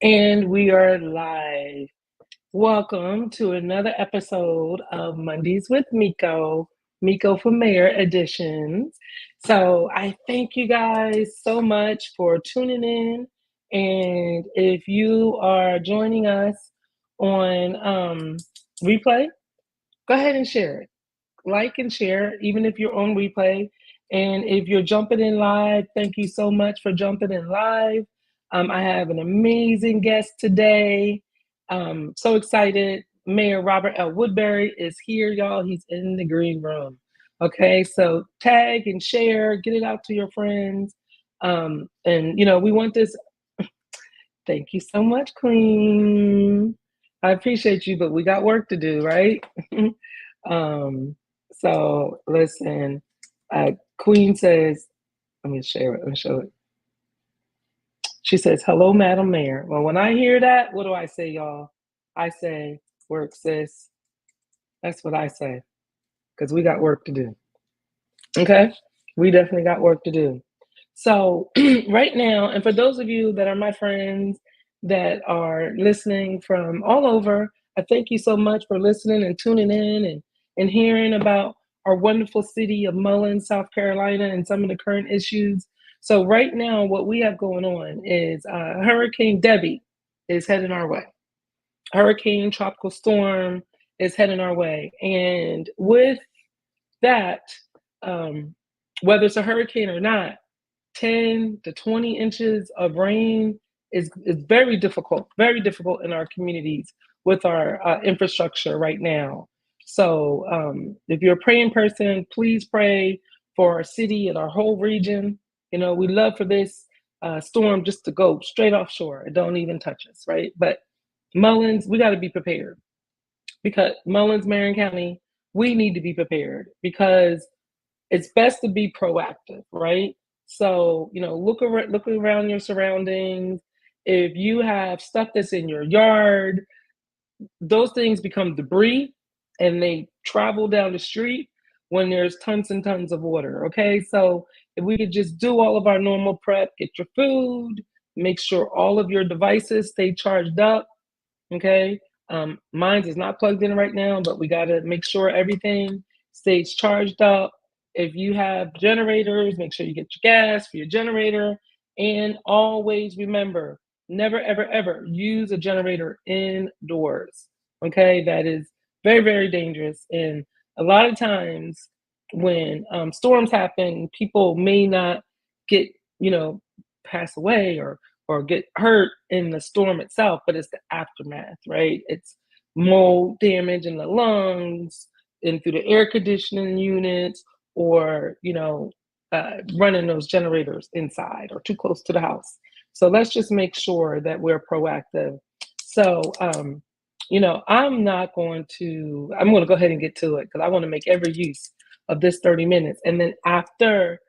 And we are live. Welcome to another episode of Mondays with Miko, Miko for Mayor editions. So I thank you guys so much for tuning in. And if you are joining us on replay, go ahead and share it. Like and share, even if you're on replay. And if you're jumping in live, thank you so much for jumping in live. I have an amazing guest today. So excited. Mayor Robert L. Woodbury is here, y'all. He's in the green room. Okay, so tag and share, get it out to your friends. And, we want this. Thank you so much, Queen. I appreciate you, but we got work to do, right? um, so listen, Queen says, let me share it. Let me show it. She says, "Hello, Madam Mayor." Well, when I hear that, what do I say, y'all? I say, "Work, sis." That's what I say, because we got work to do. Okay, we definitely got work to do. So right now, and for those of you that are my friends that are listening from all over, I thank you so much for listening and tuning in and hearing about our wonderful city of Mullins, South Carolina, and some of the current issues. So right now, what we have going on is Hurricane Debbie is heading our way. Hurricane tropical storm is heading our way, and with that, um, whether it's a hurricane or not, 10 to 20 inches of rain is very difficult in our communities with our infrastructure right now. So if you're a praying person, please pray for our city and our whole region. We love for this storm just to go straight offshore. It don't even touch us, right? But Mullins, we got to be prepared because Mullins, Marion County, we need to be prepared because it's best to be proactive, right? So, look around your surroundings. If you have stuff that's in your yard, those things become debris and they travel down the street when there's tons and tons of water. Okay. So if we could just do all of our normal prep, get your food, make sure all of your devices stay charged up. Okay. Mine is not plugged in right now, but we got to make sure everything stays charged up. If you have generators, make sure you get your gas for your generator. And always remember, never, ever, ever use a generator indoors. Okay. That is very, very dangerous. And a lot of times when storms happen, people may not get, pass away or get hurt in the storm itself, but it's the aftermath, right? It's mold damage in the lungs and through the air conditioning units, or running those generators inside or too close to the house. So let's just make sure that we're proactive. So I'm going to go ahead and get to it because I want to make every use of this 30 minutes. And then after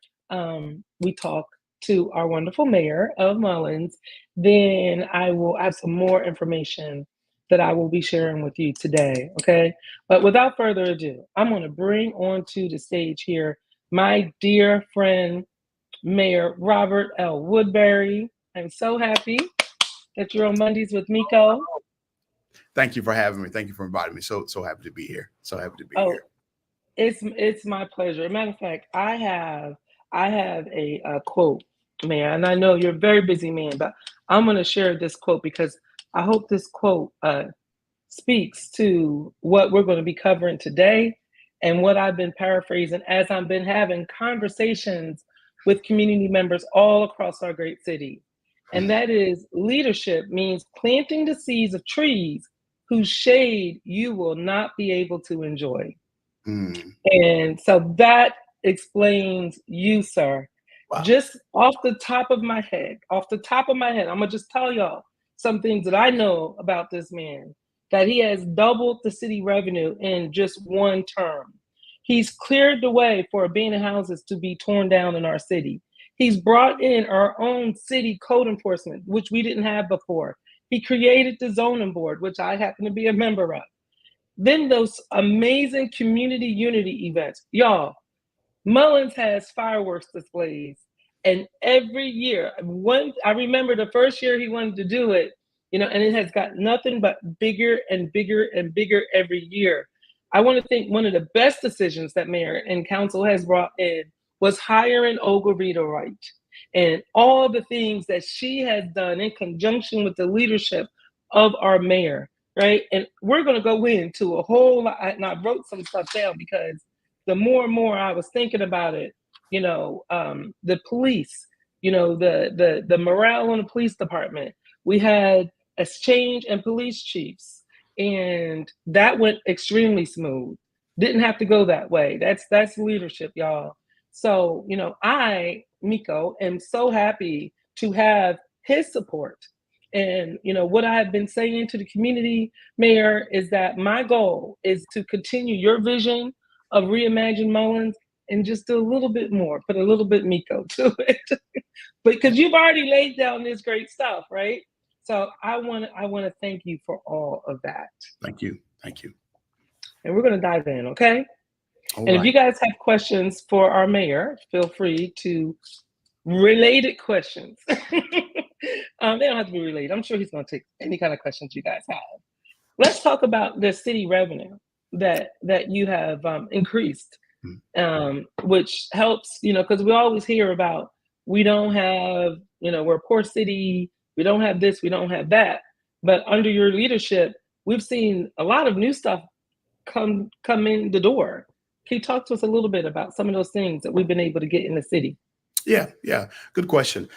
we talk to our wonderful mayor of Mullins, then I will have some more information that I will be sharing with you today. Okay. But without further ado, I'm going to bring onto the stage here my dear friend, Mayor Robert L. Woodbury. I'm so happy that you're on Mondays with Miko. Thank you for having me. Thank you for inviting me. So happy to be here. So happy to be Oh, here. it's my pleasure. Matter of fact, I have a quote, man, and I know you're a very busy man, but I'm going to share this quote because I hope this quote speaks to what we're going to be covering today and what I've been paraphrasing as I've been having conversations with community members all across our great city. And that is, leadership means planting the seeds of trees whose shade you will not be able to enjoy. Mm. And so that explains you, sir. Wow. Just off the top of my head, I'm going to just tell y'all some things that I know about this man, that he has doubled the city revenue in just one term. He's cleared the way for abandoned houses to be torn down in our city. He's brought in our own city code enforcement, which we didn't have before. He created the zoning board, which I happen to be a member of. Then those amazing community unity events. Y'all, Mullins has fireworks displays. And every year, I remember the first year he wanted to do it, and it has got nothing but bigger and bigger and bigger every year. I want to think one of the best decisions that mayor and council has brought in was hiring Olga Rita Wright and all the things that she has done in conjunction with the leadership of our mayor, right? And we're going to go into a whole lot, and I wrote some stuff down because the more and more I was thinking about it, the police, the morale in the police department. We had exchange and police chiefs, and that went extremely smooth. Didn't have to go that way. That's leadership, y'all. So, I, Miko, am so happy to have his support. And, what I have been saying to the community, Mayor, is that my goal is to continue your vision of Reimagine Mullins and just do a little bit more, put a little bit Miko to it. Because you've already laid down this great stuff, right? So I want to thank you for all of that. Thank you. Thank you. And we're going to dive in, okay? All and right. if you guys have questions for our mayor, feel free to related questions. They don't have to be related. I'm sure he's going to take any kind of questions you guys have. Let's talk about the city revenue that you have increased, which helps, because we always hear about we don't have, we're a poor city, we don't have this, we don't have that. But under your leadership, we've seen a lot of new stuff come in the door. Can you talk to us a little bit about some of those things that we've been able to get in the city? Yeah. Good question.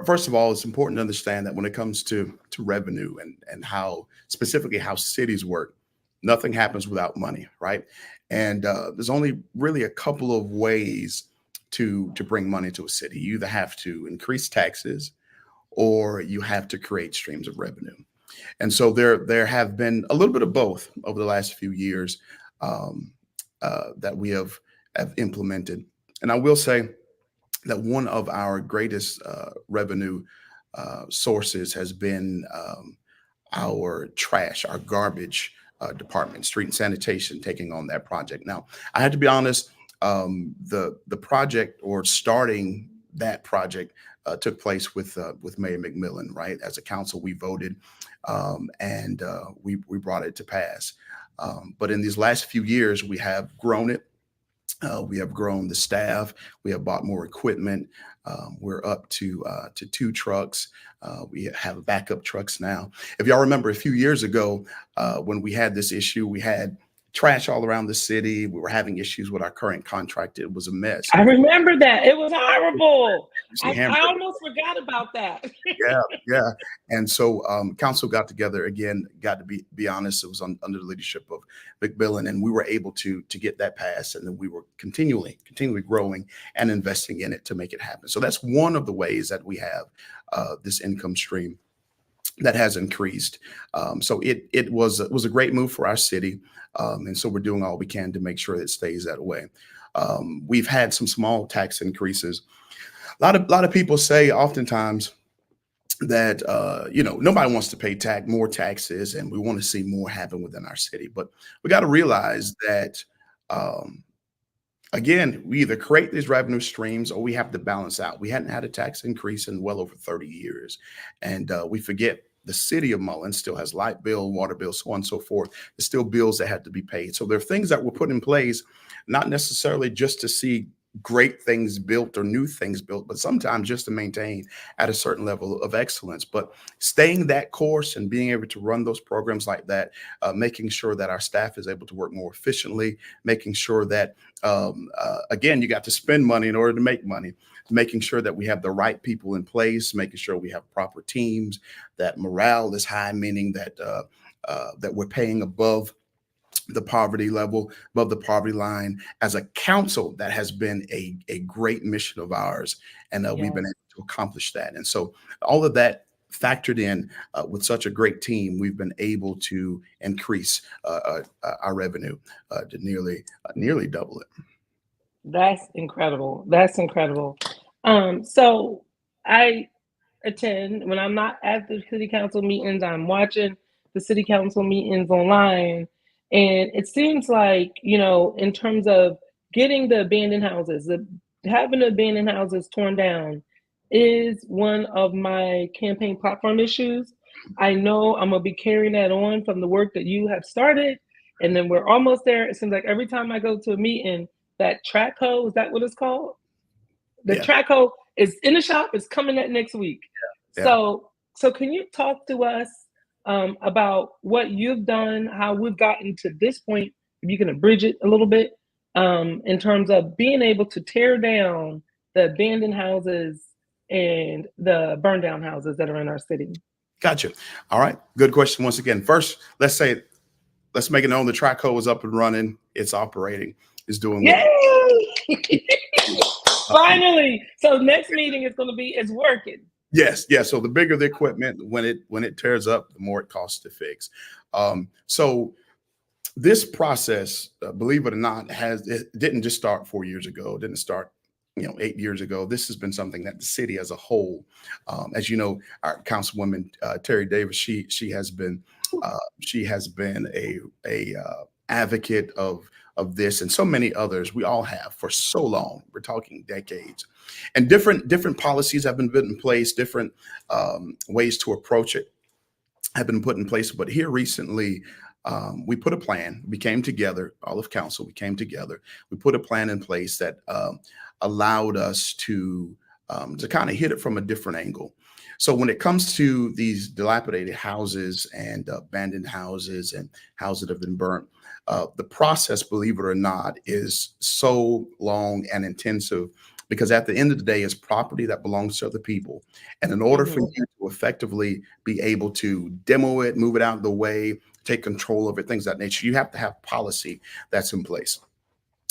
First of all, it's important to understand that when it comes to revenue and how specifically how cities work, nothing happens without money, right? And there's only really a couple of ways to bring money to a city. You either have to increase taxes or you have to create streams of revenue. And so there have been a little bit of both over the last few years that we have implemented. And I will say that one of our greatest revenue sources has been our trash, our garbage department, street and sanitation, taking on that project. Now, I had to be honest, the project or starting that project took place with Mayor McMillan, right? As a council, we voted and we brought it to pass. But in these last few years, we have grown it. We have grown the staff. We have bought more equipment. We're up to 2 trucks. We have backup trucks now. If y'all remember a few years ago, when we had this issue, we had trash all around the city. We were having issues with our current contract. It was a mess. I remember that. It was horrible. I almost forgot about that. Yeah. And so council got together again, got to be honest, it was under the leadership of McMillan, and we were able to get that passed. And then we were continually growing and investing in it to make it happen. So that's one of the ways that we have this income stream that has increased. So it was a great move for our city. And so we're doing all we can to make sure that it stays that way. We've had some small tax increases. A lot of people say oftentimes that nobody wants to pay more taxes, and we want to see more happen within our city. But we got to realize that again, we either create these revenue streams or we have to balance out. We hadn't had a tax increase in well over 30 years, and we forget the city of Mullins still has light bill, water bill, so on and so forth. There's still bills that have to be paid. So there are things that were put in place, not necessarily just to see great things built or new things built, but sometimes just to maintain at a certain level of excellence. But staying that course and being able to run those programs like that, making sure that our staff is able to work more efficiently, making sure that, again, you got to spend money in order to make money, making sure that we have the right people in place, making sure we have proper teams, that morale is high, meaning that that we're paying above the poverty level, above the poverty line. As a council, that has been a great mission of ours, and we've been able to accomplish that. And so all of that factored in with such a great team, we've been able to increase our revenue to nearly double it. That's incredible. That's incredible. So I attend when I'm not at the city council meetings, I'm watching the city council meetings online. And it seems like, in terms of getting the abandoned houses, having the abandoned houses torn down is one of my campaign platform issues. I know I'm gonna be carrying that on from the work that you have started, and then we're almost there. It seems like every time I go to a meeting, that track hoe, is that what it's called? The Yeah, track hoe is in the shop. It's coming that next week. yeah. So can you talk to us about what you've done, how we've gotten to this point? If you can abridge it a little bit, in terms of being able to tear down the abandoned houses and the burned down houses that are in our city. Gotcha. All right. Good question. Once again, first, let's make it known the track code is up and running. It's operating. It's doing what Yay! um, Finally. So next meeting is going to be it's working. yes, yes. So the bigger the equipment, when it tears up, the more it costs to fix. So this process, believe it or not, it didn't just start 4 years ago. It didn't start 8 years ago. This has been something that the city as a whole, as you know, our councilwoman Terry Davis, she has been a advocate of this and so many others. We all have for so long. We're talking decades, and different policies have been put in place, different ways to approach it have been put in place. But here recently, we put a plan. We came together, all of council. We came together. We put a plan in place that allowed us to kind of hit it from a different angle. So when it comes to these dilapidated houses and abandoned houses and houses that have been burnt, the process, believe it or not, is so long and intensive because at the end of the day, it's property that belongs to other people. And in order for Mhm. you to effectively be able to demo it, move it out of the way, take control of it, things of that nature, you have to have policy that's in place.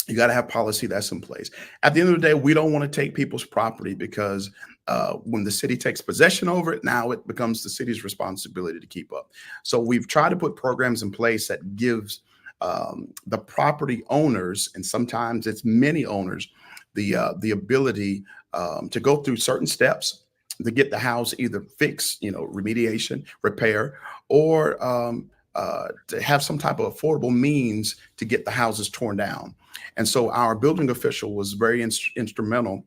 You got to have policy that's in place. At the end of the day, we don't want to take people's property because when the city takes possession over it, now it becomes the city's responsibility to keep up. So we've tried to put programs in place that gives the property owners, and sometimes it's many owners, the ability to go through certain steps to get the house either fixed, remediation, repair, or to have some type of affordable means to get the houses torn down. And so our building official was very instrumental.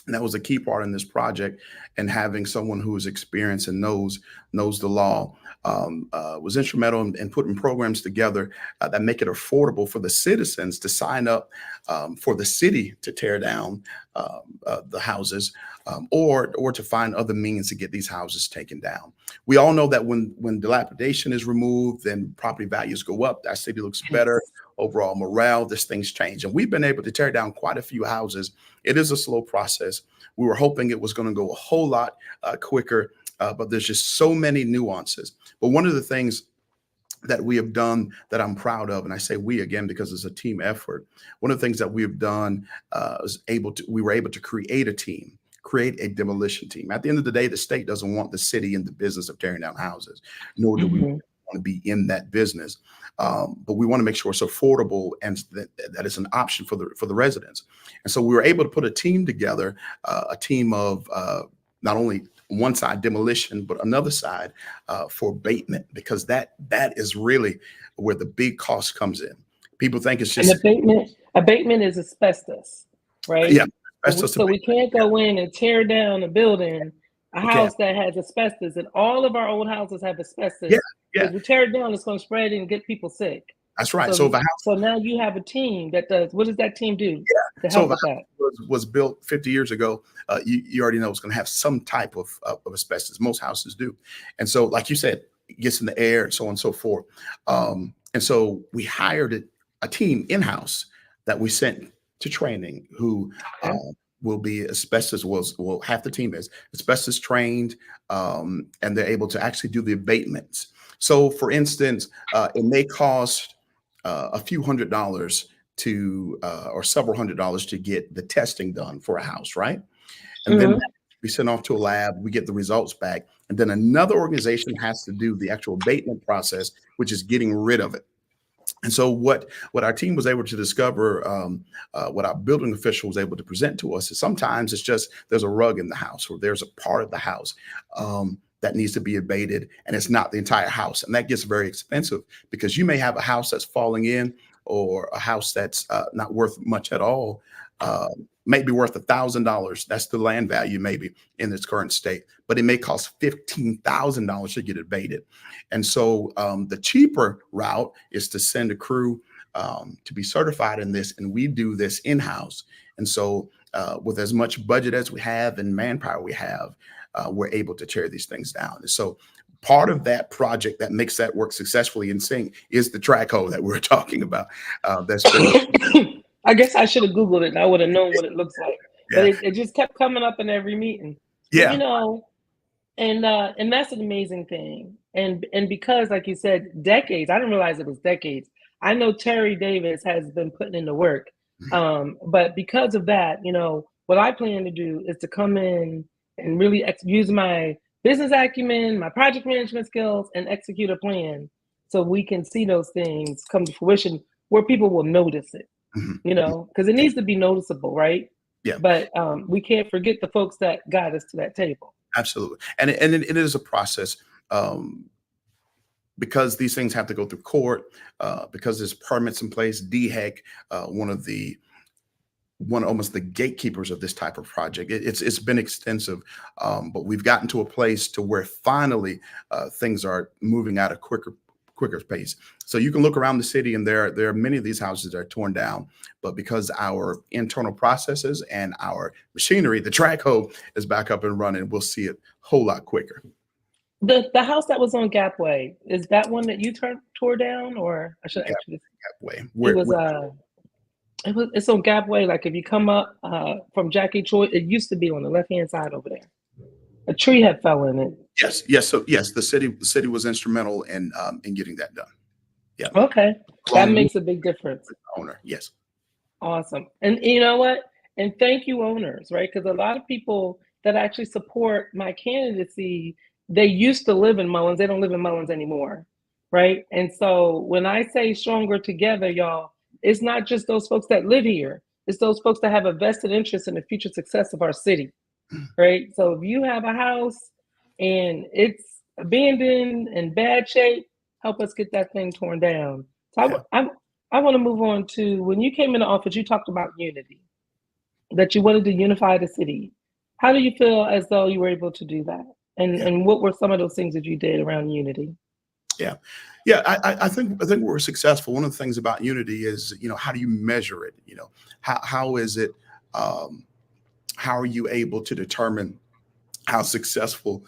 And that was a key part in this project, and having someone who is experienced and knows the law was instrumental in putting programs together that make it affordable for the citizens to sign up for the city to tear down the houses, or to find other means to get these houses taken down. We all know that when dilapidation is removed, then property values go up. That city looks better. Yes. Overall morale, this things change, and we've been able to tear down quite a few houses. It is a slow process. We were hoping it was going to go a whole lot quicker, but there's just so many nuances. But one of the things that we have done that I'm proud of, and I say we again because it's a team effort. One of the things that we have done we were able to create a team, create a demolition team. At the end of the day, the state doesn't want the city in the business of tearing down houses, nor do we Mhm. want to be in that business. But we want to make sure it's affordable and that it's an option for the residents. And so we were able to put a team together, a team of not only one side demolition, but another side for abatement, because that is really where the big cost comes in. People think it's And just abatement is asbestos, yeah, right? asbestos So we abatement. can't go in and tear down a building, a We can. house that has asbestos, and all of our old houses have Yeah, asbestos. yeah, Because we tear it down, it's going to spread and get people sick. that's right. So So if a house, so now you have a team that does. What does that team do yeah, to so help if a with house that? was built 50 years ago, you already know it's going to have some type of asbestos. Most houses do, and so like you said, it gets in the air and so on and so forth. And so we hired a team in house that we sent to training who. Okay. Will be asbestos will half the team is asbestos trained, and they're able to actually do the abatements. So for instance, it may cost a few $100s to or several $100s to get the testing done for a house, right? And then Hmm. we send off to a lab, we get the results back, and then another organization has to do the actual abatement process, which is getting rid of it. And so what our team was able to discover, what our building official was able to present to us is sometimes it's just there's a rug in the house or there's a part of the house that needs to be abated, and it's not the entire house, and that gets very expensive because you may have a house that's falling in or a house that's not worth much at all. may be worth $1,000. That's the land value maybe in its current state, but it may cost $15,000 to get it abated. And so the cheaper route is to send a crew to be certified in this, and we do this in-house. And so with as much budget as we have and manpower we have, we're able to tear these things down. And so part of that project that makes that work successfully in sync is the track hole that we're talking about. That's been, I guess I should have Googled it and I would have known what it looks like. But yeah, it just kept coming up in every meeting. But yeah, and that's an amazing thing. And because, like you said, decades, I didn't realize it was decades. I know Terry Davis has been putting in the work. But because of that, what I plan to do is to come in and really use my business acumen, my project management skills, and execute a plan so we can see those things come to fruition where people will notice it, because it needs to be noticeable, right? yeah. But we can't forget the folks that got us to that table. Absolutely. And it is a process, because these things have to go through court, because there's permits in place. DHEC, one almost the gatekeepers of this type of project. It's been extensive, but we've gotten to a place to where finally things are moving at a quicker pace. So you can look around the city, and there are many of these houses that are torn down, but because our internal processes and our machinery, the track hoe, is back up and running, we'll see it a whole lot quicker. The house that was on Gapway, is that one that you tore down, or I should actually Gapway. It's on Gapway. Like if you come up from Jackie Troy, it used to be on the left-hand side over there. A tree had fell in it. Yes. So yes, the city was instrumental in getting that done. Yeah. Okay, that makes a big difference. Owner, yes. Awesome. And you know what? And thank you, owners, right? Because a lot of people that actually support my candidacy, they used to live in Mullins. They don't live in Mullins anymore, right? And so when I say stronger together, y'all, it's not just those folks that live here. It's those folks that have a vested interest in the future success of our city, right? So if you have a house and it's abandoned and bad shape, help us get that thing torn down. So I want to move on to, when you came into office, you talked about unity, that you wanted to unify the city. How do you feel as though you were able to do that? And what were some of those things that you did around unity? Yeah. I think we're successful. One of the things about unity is, how do you measure it? How is it? How are you able to determine how successful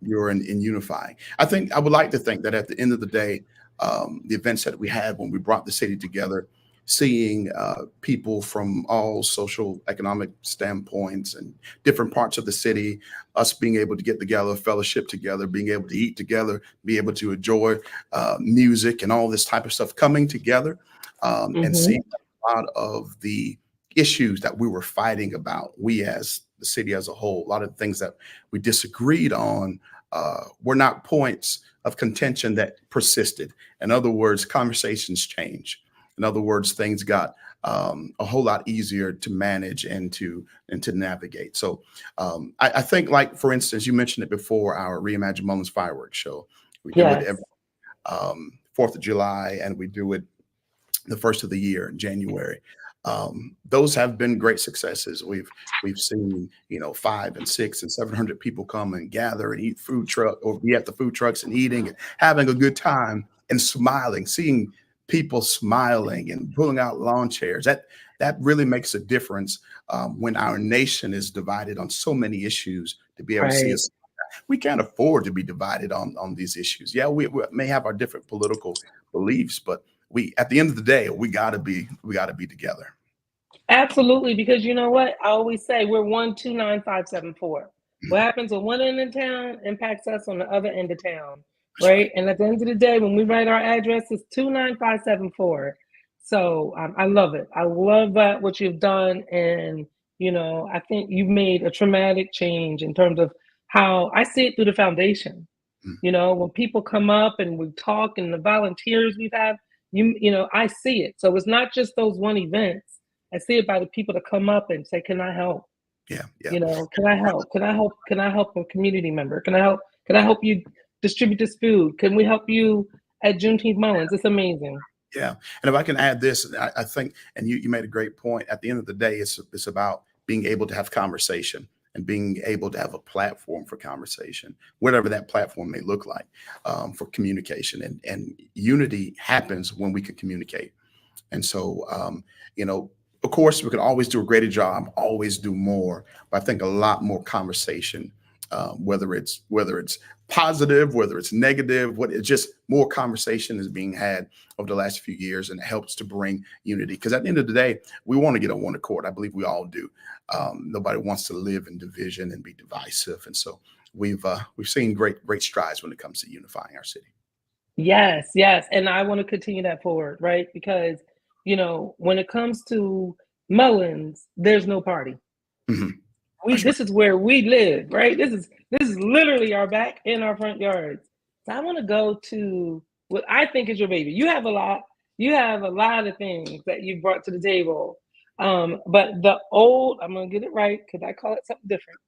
you're in unifying? I would like to think that at the end of the day, the events that we had when we brought the city together, seeing people from all social economic standpoints and different parts of the city, us being able to get together, fellowship together, being able to eat together, be able to enjoy music and all this type of stuff coming together, and seeing a lot of the issues that we were fighting about, we as the city as a whole, a lot of the things that we disagreed on were not points of contention that persisted. In other words, conversations change. In other words, things got a whole lot easier to manage and to navigate. So I think, like, for instance, you mentioned it before, our Reimagine Mullins fireworks show. We do it every 4th of July, and we do it the first of the year in January. Those have been great successes. We've seen 500 and 600 and 700 people come and gather and eat food truck, or be at the food trucks and eating and having a good time and smiling, seeing people smiling and pulling out lawn chairs. That really makes a difference when our nation is divided on so many issues. To be able to see us, we can't afford to be divided on these issues. Yeah, we may have our different political beliefs, but at the end of the day, we gotta be together. Absolutely, because you know what? I always say we're 129-574. What happens on one end of town impacts us on the other end of town, right? And at the end of the day, when we write our address, it's 29574. So I love it. I love what you've done, and I think you've made a traumatic change in terms of how I see it through the foundation. When people come up and we talk, and the volunteers we've had, I see it. So it's not just those one events. I see it by the people that come up and say, "Can I help?" Yeah. Can I help? Can I help? Can I help a community member? Can I help? Can I help you distribute this food? Can we help you at Juneteenth Mullins? It's amazing. Yeah, and if I can add this, I think, and you made a great point. At the end of the day, it's about being able to have conversation and being able to have a platform for conversation, whatever that platform may look like, for communication. And unity happens when we can communicate. And so, you know, of course, we can always do a greater job, always do more. But I think a lot more conversation, whether it's positive, whether it's negative, what it's just more conversation is being had over the last few years, and it helps to bring unity. Because at the end of the day, we want to get on one accord. I believe we all do. Nobody wants to live in division and be divisive, and so we've seen great strides when it comes to unifying our city. Yes, yes. And I want to continue that forward, right? Because, when it comes to Mullins, there's no party. Mhm. We That's right. This is where we live, right? This is literally our back and our front yards. So I want to go to what I think is your baby. You have a lot of things that you've brought to the table. But I'm gonna get it right because I call it something different.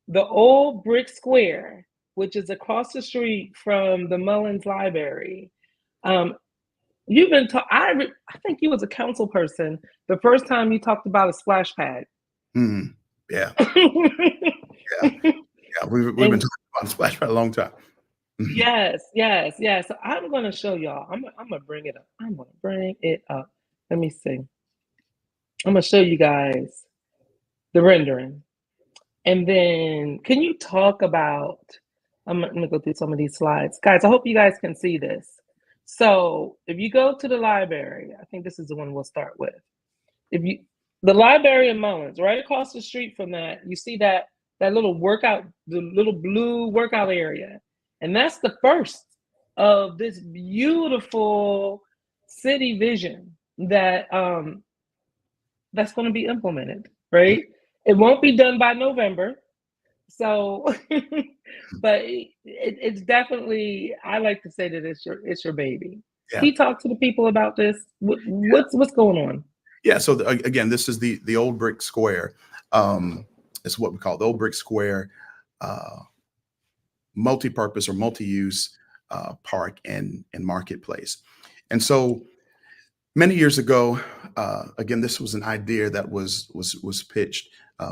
The old brick square, which is across the street from the Mullins Library. Um, you've been ta- I think you was a council person the first time you talked about a splash pad. Mhm. Yeah, yeah, yeah. We've been And talking about Splash for a long time. Mhm. yes, yes, yes. So I'm gonna show y'all. I'm gonna bring it up. I'm gonna bring it up. Let me see. I'm gonna show you guys the rendering. And then can you talk about I'm gonna go through some of these slides. Guys, I hope you guys can see this. So if you go to the library, I think this is the one we'll start with. If you The library in Mullins, right across the street from that, you see that little workout, the little blue workout area. And that's the first of this beautiful city vision that's going to be implemented, right? It won't be done by November. So, but it's definitely. I like to say that it's your baby. Can Yeah, you talk to the people about this? What's going on? yeah. So again, this is the old brick square. It's what we call the old brick square, uh, multi-purpose or multi-use park and marketplace. And so many years ago, again, this was an idea that was pitched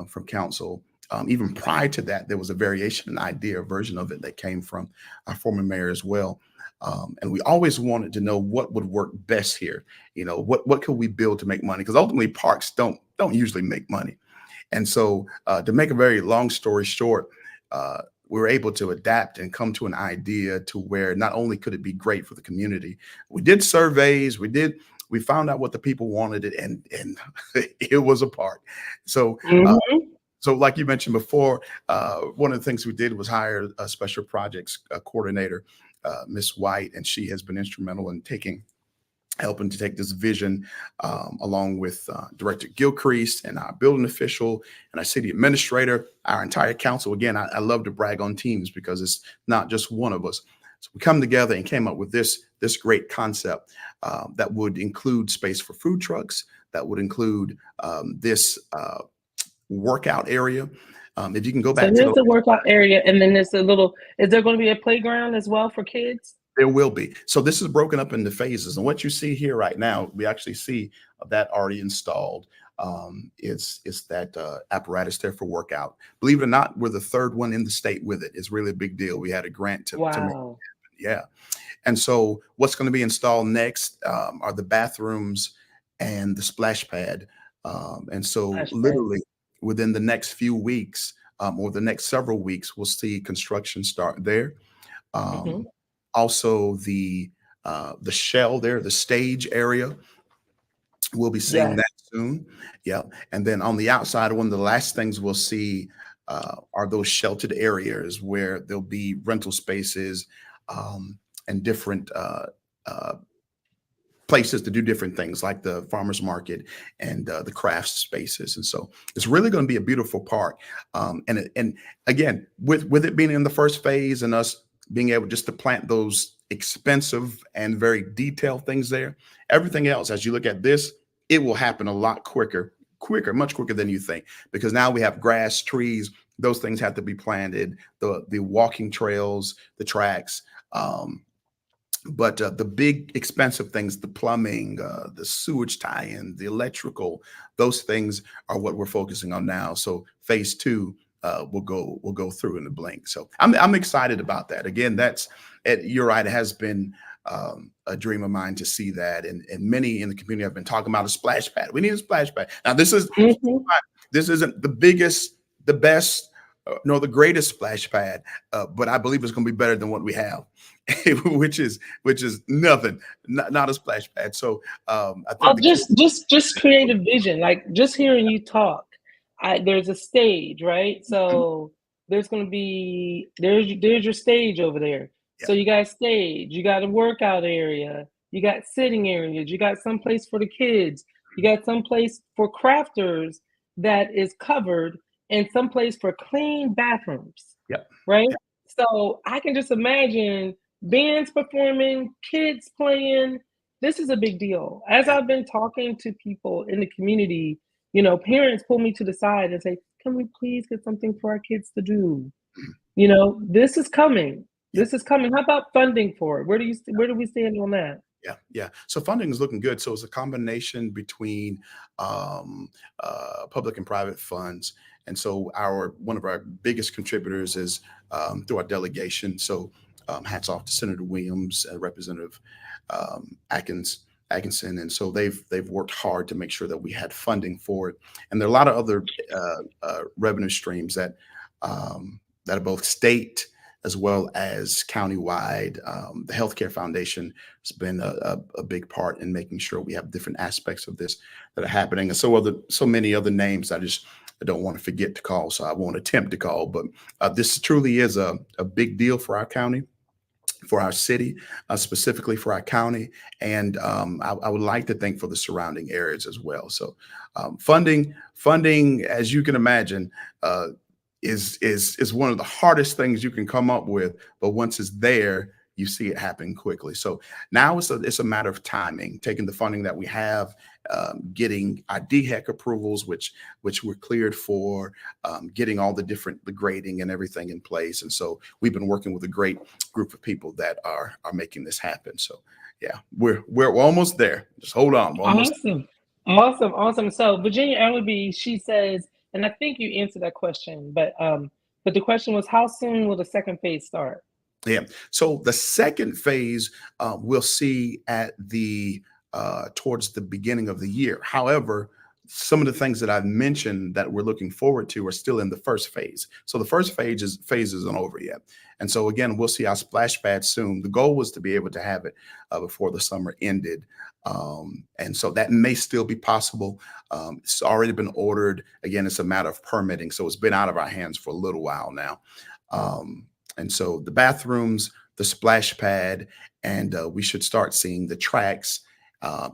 from council. Even prior to that, there was a variation, an idea, a version of it that came from our former mayor as well. And we always wanted to know what would work best here. What could we build to make money? Because ultimately, parks don't usually make money. And so, to make a very long story short, we were able to adapt and come to an idea to where not only could it be great for the community, we did surveys, we found out what the people wanted it, and it was a park. So, Hmm. so like you mentioned before, one of the things we did was hire a special projects coordinator, Miss White, and she has been instrumental in helping to take this vision, along with Director Gilcrease and our building official and our city administrator, our entire council. Again, I love to brag on teams because it's not just one of us. So we come together and came up with this great concept that would include space for food trucks, that would include this workout area. If you can go So back to here's the the workout area, and then there's a little. Is there going to be a playground as well for kids? There will be. So this is broken up into phases. And what you see here right now, we actually see that already installed. It's that apparatus there for workout. Believe it or not, we're the third one in the state with it. It's really a big deal. We had a grant to make Wow. it. Yeah. And so what's going to be installed next are the bathrooms and the splash pad. And so Flashback. literally within the next few weeks, or the next several weeks, we'll see construction start there. Hmm. Um, Also, the shell there, the stage area, we'll be seeing Yes. that soon. Yeah, and then on the outside, one of the last things we'll see are those sheltered areas where there'll be rental spaces, and different uh, places to do different things like the farmers market and the craft spaces. And so it's really going to be a beautiful park. And again, with it being in the first phase and us being able just to plant those expensive and very detailed things there, everything else, as you look at this, it will happen a lot quicker, much quicker than you think, because now we have grass, trees, those things have to be planted, the walking trails, the tracks. Um, But the big expensive things, the plumbing, the sewage tie-in, the electrical, those things are what we're focusing on now. So phase two will go through in the blink. So I'm excited about that. Again, you're right. It has been a dream of mine to see that, and many in the community have been talking about a splash pad. We need a splash pad. Now Mhm. this isn't the biggest, the best, nor the greatest splash pad, but I believe it's going to be better than what we have, which is nothing, not a splash pad. So I think I'll the key. just create a vision. Like just hearing you talk, there's a stage, right? So there's gonna be there's your stage over there. Yeah, So you got stage, you got a workout area, you got sitting areas, you got some place for the kids, you got some place for crafters that is covered, and some place for clean bathrooms, yeah, right? yeah, So I can just imagine bands performing, kids playing. This is a big deal. As yeah. I've been talking to people in the community, parents pull me to the side and say, "Can we please get something for our kids to do?" This is coming. Yeah. This is coming. How about funding for it? Where do we stand on that? Yeah, yeah. So funding is looking good. So it's a combination between um, public and private funds. And so our one of our biggest contributors is through our delegation. So hats off to Senator Williams, Representative Atkinson, and so they've worked hard to make sure that we had funding for it. And there are a lot of other revenue streams that are both state as well as countywide. The Healthcare Foundation has been a big part in making sure we have different aspects of this that are happening, and so many other names I don't want to forget to call, so I won't attempt to call. But this truly is a big deal for our county, for our city, specifically for our county, and I would like to think for the surrounding areas as well. So, funding, as you can imagine, is one of the hardest things you can come up with. But once it's there, you see it happen quickly. So now it's a matter of timing, taking the funding that we have, getting our DHEC approvals, which we're cleared for, getting all the grading and everything in place. And so we've been working with a great group of people that are making this happen. So yeah, we're almost there. Just hold on, we're almost. Awesome. Awesome. Awesome. So Virginia Ellerby, she says, and I think you answered that question, but the question was, how soon will the second phase start? Yeah. So the second phase we'll see at the towards the beginning of the year. However, some of the things that I've mentioned that we're looking forward to are still in the first phase. So the first phase isn't over yet. And so again, we'll see our splash pad soon. The goal was to be able to have it before the summer ended. And so that may still be possible. It's already been ordered. Again, it's a matter of permitting. So it's been out of our hands for a little while now. And so the bathrooms, the splash pad, and we should start seeing the tracks,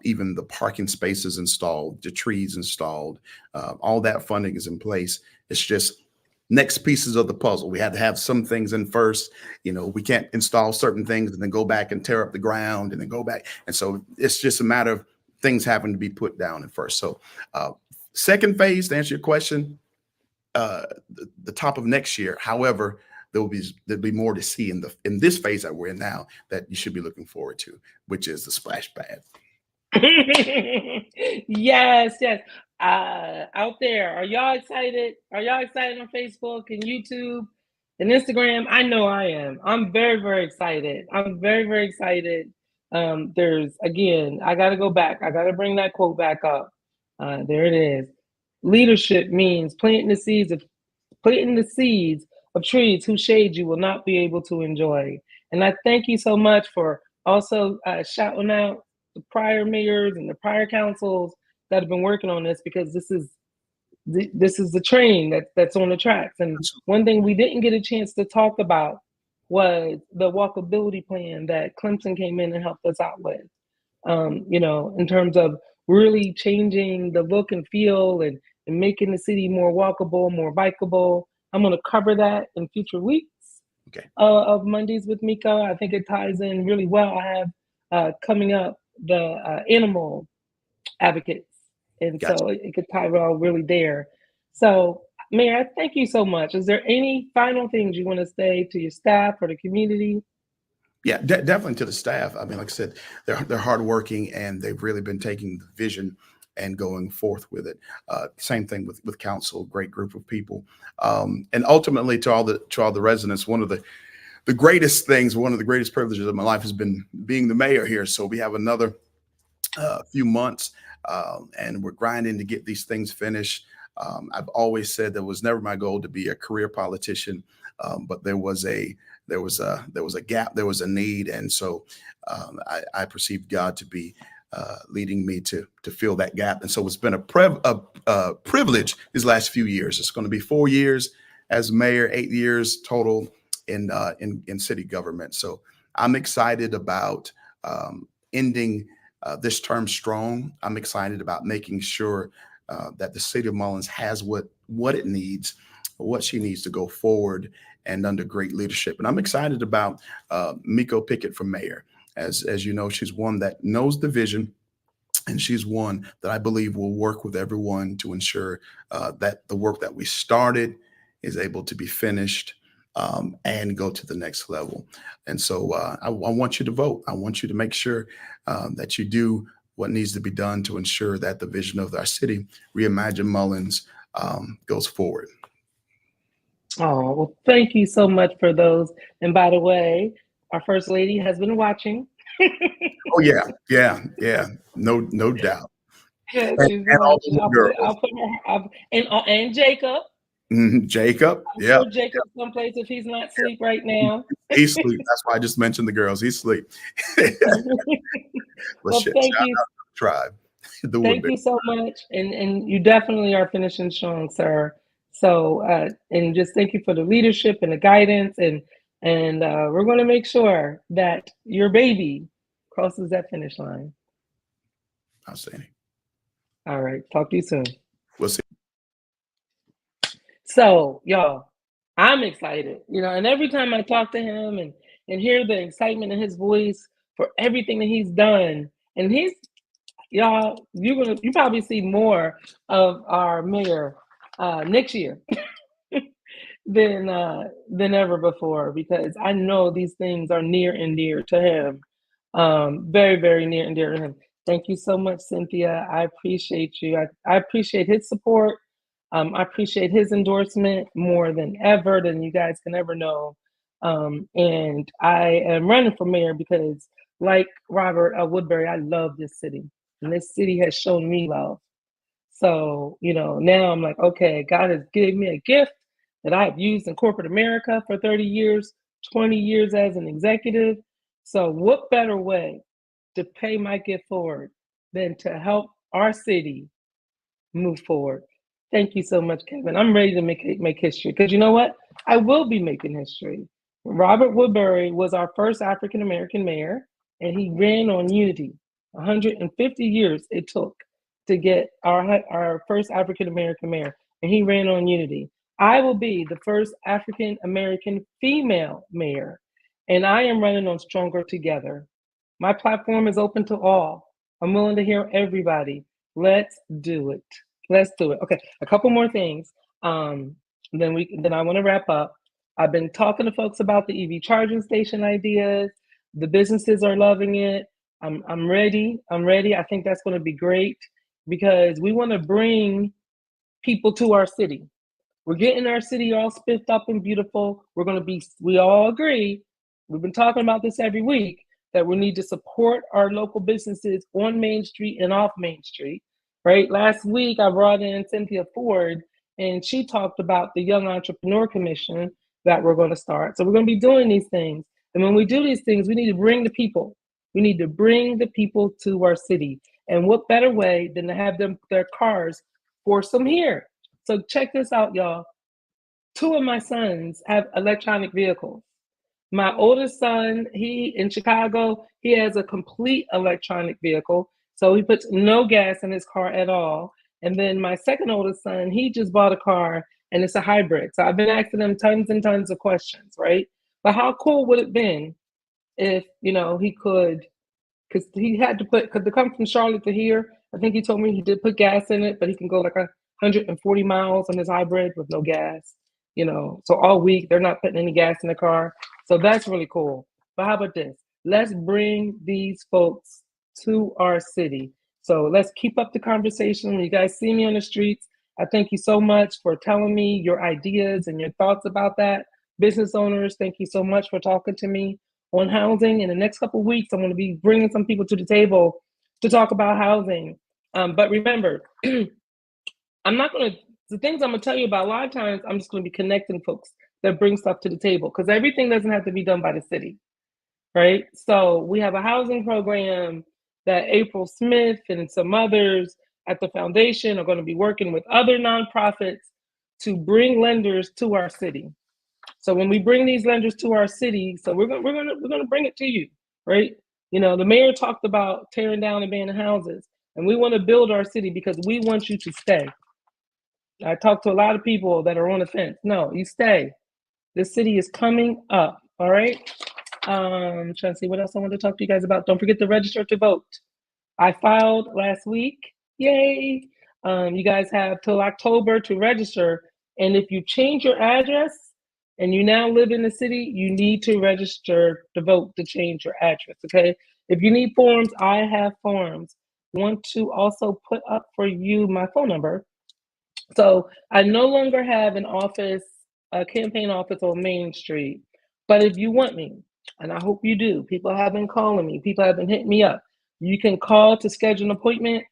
even the parking spaces installed, the trees installed. All that funding is in place. It's just next pieces of the puzzle. We had to have some things in first. We can't install certain things and then go back and tear up the ground and then go back. And so it's just a matter of things having to be put down in first. So second phase, to answer your question, the top of next year. However, there'll be more to see in this phase that we're in now that you should be looking forward to, which is the splash pad. Yes, yes. Out there, are y'all excited? Are y'all excited on Facebook and YouTube and Instagram? I know I am. I'm very, very excited. I'm very, very excited. There's again, I got to go back. I got to bring that quote back up. There it is. Leadership means planting the seeds of trees whose shade you will not be able to enjoy. And I thank you so much for also shouting out the prior mayors and the prior councils that have been working on this, because this is the train that's on the tracks. And one thing we didn't get a chance to talk about was the walkability plan that Clemson came in and helped us out with. In terms of really changing the look and feel and making the city more walkable, more bikeable. I'm going to cover that in future weeks Okay. of Mondays with Miko. I think it ties in really well. I have coming up the animal advocates, and Gotcha. so it could tie well really there. So, Mayor, thank you so much. Is there any final things you want to say to your staff or the community? Yeah, definitely to the staff. I mean, like I said, they're hardworking and they've really been taking the vision and going forth with it. Same thing with council, great group of people, and ultimately to all the residents. The greatest things, one of the greatest privileges of my life has been being the mayor here. So we have another few months, and we're grinding to get these things finished. I've always said that was never my goal to be a career politician, but there was a gap, there was a need, and so I perceived God to be leading me to fill that gap. And so it's been a privilege these last few years. It's going to be 4 years as mayor, 8 years total in city government. So I'm excited about ending this term strong. I'm excited about making sure that the city of Mullins has what it needs, what she needs to go forward and under great leadership. And I'm excited about Miko Pickett for mayor. As you know, she's one that knows the vision, and she's one that I believe will work with everyone to ensure that the work that we started is able to be finished and go to the next level. And so I want you to vote. I want you to make sure that you do what needs to be done to ensure that the vision of our city, Reimagine Mullins, goes forward. Oh, well, thank you so much for those. And by the way, our first lady has been watching. Oh yeah, yeah, yeah. No doubt. Yeah, she's been And all watching. the I'll girls. put her. and Jacob. Jacob. I'm Yeah. sure Jacob someplace if he's not asleep right now. He's sleep. That's why I just mentioned the girls. He's sleep. But Well, shit, shout out to the tribe, the thank Woodbury. you so much, and you definitely are finishing strong, sir. So, and just thank you for the leadership and the guidance, and we're going to make sure that your baby crosses that finish line. Outstanding. All right, talk to you soon. We'll see. So, y'all, I'm excited, and every time I talk to him and hear the excitement in his voice for everything that he's done, and y'all, you probably see more of our mayor next year than ever before, because I know these things are near and dear to him, very very near and dear to him. Thank you so much, Cynthia. I appreciate you. I appreciate his support. I appreciate his endorsement more than ever than you guys can ever know. And I am running for mayor because, like Robert Woodbury, I love this city, and this city has shown me love. So, now I'm like, okay, God has given me a gift that I've used in corporate America for 30 years, 20 years as an executive. So, what better way to pay my gift forward than to help our city move forward? Thank you so much, Kevin. I'm ready to make history, because you know what? I will be making history. Robert Woodbury was our first African American mayor, and he ran on unity. 150 years it took to get our first African American mayor, and he ran on unity. I will be the first African American female mayor, and I am running on Stronger Together. My platform is open to all. I'm willing to hear everybody. Let's do it. Let's do it. Okay, a couple more things. Then I want to wrap up. I've been talking to folks about the EV charging station ideas. The businesses are loving it. I'm ready. I'm ready. I think that's going to be great, because we want to bring people to our city. We're getting our city all spiffed up and beautiful. We all agree, we've been talking about this every week, that we need to support our local businesses on Main Street and off Main Street, right? Last week, I brought in Cynthia Ford, and she talked about the Young Entrepreneur Commission that we're going to start. So we're going to be doing these things. And when we do these things, we need to bring the people. We need to bring the people to our city. And what better way than to have their cars force them here? So check this out, y'all. Two of my sons have electronic vehicles. My oldest son, he in Chicago, he has a complete electronic vehicle. So he puts no gas in his car at all. And then my second oldest son, he just bought a car, and it's a hybrid. So I've been asking him tons and tons of questions, right? But how cool would it have been if, he could, because to come from Charlotte to here, I think he told me he did put gas in it, but he can go like 140 miles on his hybrid with no gas. So all week they're not putting any gas in the car. So that's really cool. But how about this? Let's bring these folks to our city. So let's keep up the conversation. When you guys see me on the streets, I thank you so much for telling me your ideas and your thoughts about that. Business owners, thank you so much for talking to me on housing. In the next couple of weeks, I'm going to be bringing some people to the table to talk about housing. But remember, I'm not going to, the things I'm going to tell you about, a lot of times, I'm just going to be connecting folks that bring stuff to the table because everything doesn't have to be done by the city, right? So we have a housing program that April Smith and some others at the foundation are going to be working with other nonprofits to bring lenders to our city. So when we bring these lenders to our city, so we're gonna bring it to you, right? You know, the mayor talked about tearing down abandoned houses, and we want to build our city because we want you to stay. I talked to a lot of people that are on the fence. No, you stay. This city is coming up. All right. Trying to see what else I want to talk to you guys about. Don't forget to register to vote. I filed last week. Yay. You guys have till October to register. And if you change your address and you now live in the city, you need to register to vote to change your address. Okay. If you need forms, I have forms. Want to also put up for you my phone number. So I no longer have an office, a campaign office on Main Street. But if you want me, and I hope you do, people have been calling me, people have been hitting me up. You can call to schedule an appointment.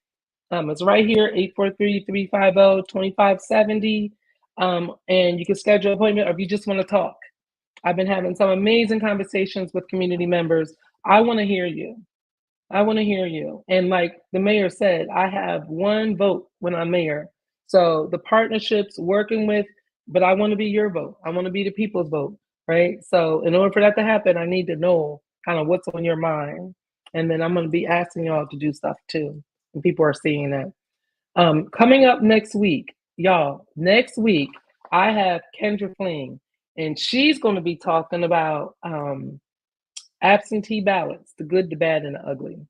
It's right here, 843-350-2570. And you can schedule an appointment, or if you just want to talk. I've been having some amazing conversations with community members. I want to hear you. I want to hear you. And like the mayor said, I have one vote when I'm mayor. So the partnerships working with, but I want to be your vote. I want to be the people's vote, right? So in order for that to happen, I need to know kind of what's on your mind. And then I'm going to be asking y'all to do stuff too. And people are seeing that. Coming up next week, y'all, next week, I have Kendra Fling, and she's going to be talking about absentee ballots, the good, the bad, and the ugly.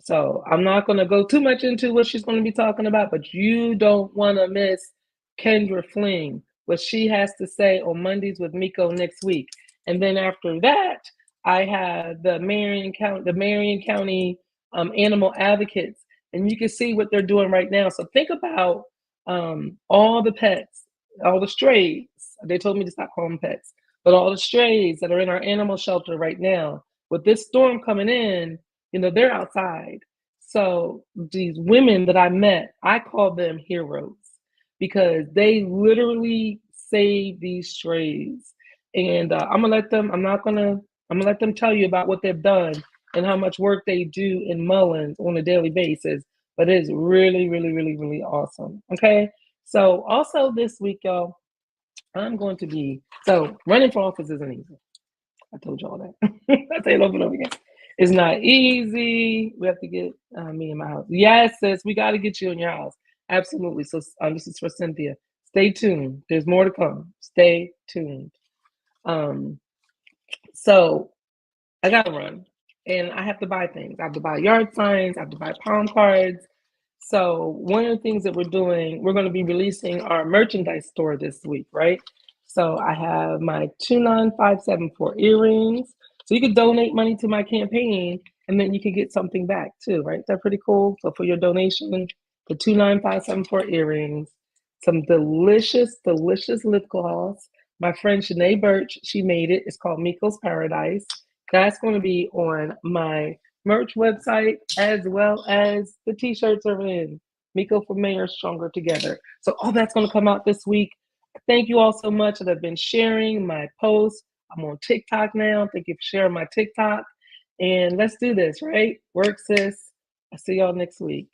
So I'm not going to go too much into what she's going to be talking about, but you don't want to miss Kendra Fling, what she has to say on Mondays with Miko next week. And then after that, I have the Marion County animal advocates, and you can see what they're doing right now. So think about all the pets, all the strays. They told me to stop calling them pets, but all the strays that are in our animal shelter right now. With this storm coming in, you know, they're outside. So these women that I met, I call them heroes because they literally save these strays. And I'm gonna let them. I'm gonna let them tell you about what they've done and how much work they do in Mullins on a daily basis. But it's really, really, really, really awesome. Okay. So also this week, y'all, I'm going to be running for office isn't easy. I told you all that. I tell you over and over again. It's not easy. We have to get me in my house. Yes, sis, we got to get you in your house. Absolutely. So this is for Cynthia. Stay tuned. There's more to come. Stay tuned. So I got to run, and I have to buy things. I have to buy yard signs. I have to buy palm cards. So one of the things that we're doing, we're going to be releasing our merchandise store this week, right? So I have my 29574 earrings. So you can donate money to my campaign, and then you can get something back too, right? That's pretty cool. So for your donation, the 29574 earrings, some delicious, delicious lip gloss. My friend Shanae Birch, she made it. It's called Miko's Paradise. That's going to be on my merch website as well as the t-shirts are in Miko for Mayor Stronger Together. So all that's going to come out this week. Thank you all so much that have been sharing my posts. I'm on TikTok now. Thank you for sharing my TikTok. And let's do this, right? Work, sis. I'll see y'all next week.